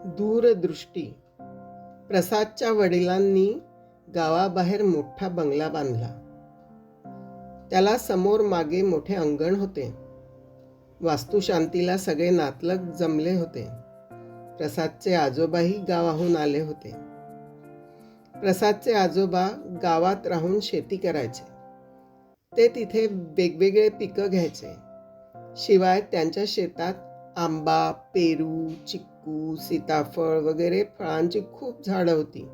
दूरदृष्टी. प्रसादच्या वडिलांनी गावाबाहेर मोठा बंगला बांधला. त्याला समोर मागे मोठे अंगण होते. वास्तुशांतीला सगळे नातलग जमले होते. प्रसादचे आजोबाही गावाहून आले होते. प्रसादचे आजोबा गावात राहून शेती करायचे. ते तिथे वेगवेगळे पिकं घ्यायचे. शिवाय त्यांच्या शेतात आंबा, पेरू, चिक्कू, सीताफळ वगैरे फळांची खूप झाडं होती.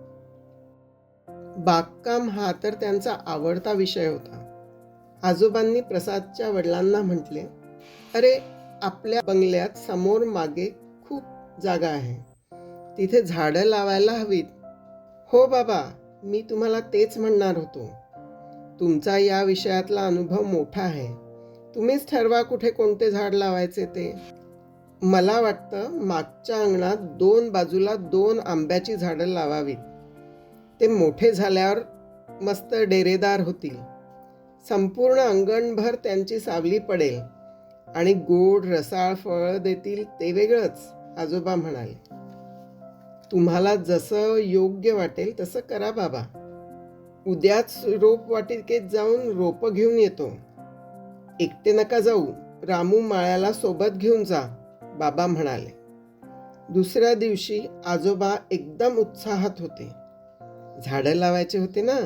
बागकाम हा तर त्यांचा आवडता विषय होता. आजोबांनी प्रसादच्या वडिलांना म्हटले, अरे, आपल्या बंगल्यात समोर मागे खूप जागा आहे. तिथे झाडं लावायला हवीत. हो बाबा, मी तुम्हाला तेच म्हणणार होतो. तुमचा या विषयातला अनुभव मोठा आहे. तुम्हीच ठरवा कुठे कोणते झाड लावायचे ते. मला वाटतं मागच्या अंगणात 2 बाजूला 2 आंब्याची झाडं लावावीत. ते मोठे झाल्यावर मस्त डेरेदार होतील. संपूर्ण अंगणभर त्यांची सावली पडेल आणि गोड रसाळ फळं देतील ते वेगळंच, आजोबा म्हणाले. तुम्हाला जसं योग्य वाटेल तसं करा बाबा. उद्याच रोपवाटिकेत जाऊन रोपं घेऊन येतो. एकटे नका जाऊ, रामू माळ्याला सोबत घेऊन जा, बाबा म्हणाले. दुसऱ्या दिवशी आजोबा एकदम उत्साहात होते. झाडं लावायचे होते ना.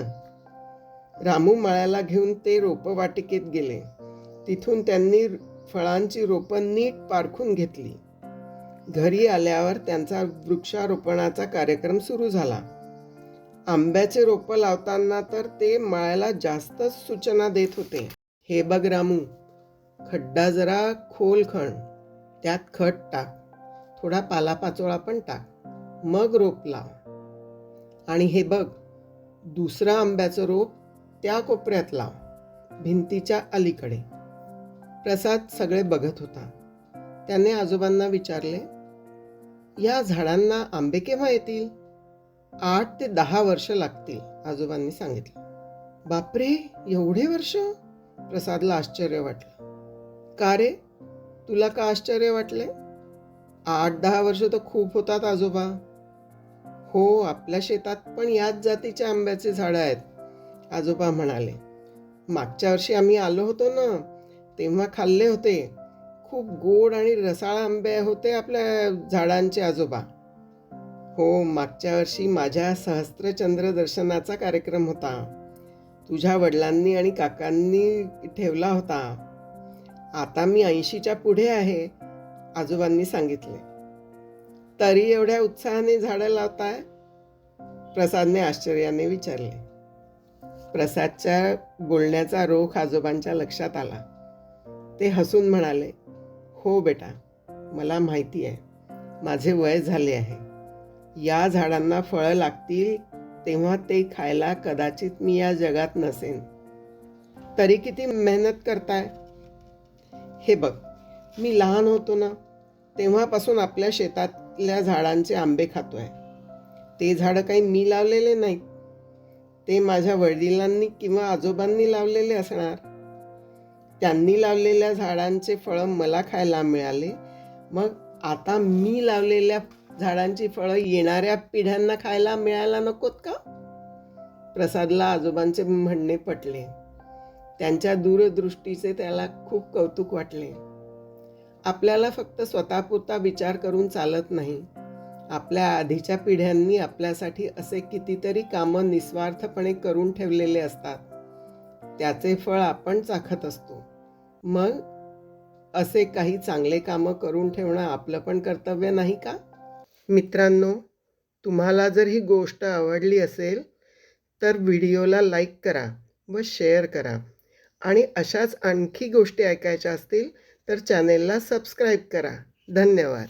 रामू माळ्याला घेऊन ते रोपवाटिकेत गेले. तिथून त्यांनी फळांची रोपं नीट पारखून घेतली. घरी आल्यावर त्यांचा वृक्षारोपणाचा कार्यक्रम सुरू झाला. आंब्याचे रोपं लावताना तर ते माळ्याला जास्तच सूचना देत होते. हे बघ रामू, खड्डा जरा खोल खण, त्यात खत टाक, थोडा पालापाचोळा पण टाक, मग रोप लाव. आणि हे बघ, दुसरं आंब्याचं रोप त्या कोपऱ्यात लाव, भिंतीच्या अलीकडे. प्रसाद सगळे बघत होता. त्याने आजोबांना विचारले, या झाडांना आंबे केव्हा येतील? 8 ते 10 वर्ष लागतील, आजोबांनी सांगितलं. बापरे, एवढे वर्ष? प्रसादला आश्चर्य वाटलं. का रे, तुला का आश्चर्य वाटले? 8-10 वर्ष तर खूप होतात आजोबा. हो, आपल्या शेतात पण याच जातीच्या आंब्याचे झाडं आहेत, आजोबा म्हणाले. मागच्या वर्षी आम्ही आलो होतो ना, तेव्हा खाल्ले होते. खूप गोड आणि रसाळ आंबे होते आपल्या झाडांचे, आजोबा. हो, मागच्या वर्षी माझ्या सहस्त्रचंद्र दर्शनाचा कार्यक्रम होता. तुझ्या वडिलांनी आणि काकांनी ठेवला होता. आता मी 80च्या पुढे आहे, आजोबांनी सांगितले. तरी एवढ्या उत्साहाने झाडं लावताय? प्रसादने आश्चर्याने विचारले. प्रसादच्या बोलण्याचा रोख आजोबांच्या लक्षात आला. ते हसून म्हणाले, हो बेटा, मला माहिती आहे. माझे वय झाले आहे. या झाडांना फळं लागतील तेव्हा ते खायला कदाचित मी या जगात नसेन. तरी किती मेहनत करताय? हे बघ, मी लहान होतो ना, तेव्हापासून आपल्या शेतातल्या झाडांचे आंबे खातोय. ते झाडं काही मी लावलेले नाहीत. ते माझ्या वडिलांनी किंवा आजोबांनी लावलेले असणार. त्यांनी लावलेल्या झाडांचे फळं मला खायला मिळाले. मग आता मी लावलेल्या झाडांची फळं येणाऱ्या पिढ्यांना खायला मिळायला नकोत का? प्रसादला आजोबांचे म्हणणे पटले. त्यांच्या दूरदृष्टीचे त्याला खूप कौतुक वाटले. आपल्याला फक्त स्वतःपुरता विचार करून चालत नाही. आपल्या आधीच्या पिढ्यांनी आपल्यासाठी असे कितीतरी कामं निस्वार्थपणे करून ठेवलेले असतात. त्याचे फळ आपण चाखत असतो. मग असे काही चांगले कामं करून ठेवणं आपलं पण कर्तव्य नाही का? मित्रांनो, तुम्हाला जर ही गोष्ट आवडली असेल तर व्हिडिओला लाईक करा व शेअर करा. आणि अशाच आणखी गोष्टी ऐकायच्या असतील तर चॅनेलला सबस्क्राईब करा. धन्यवाद.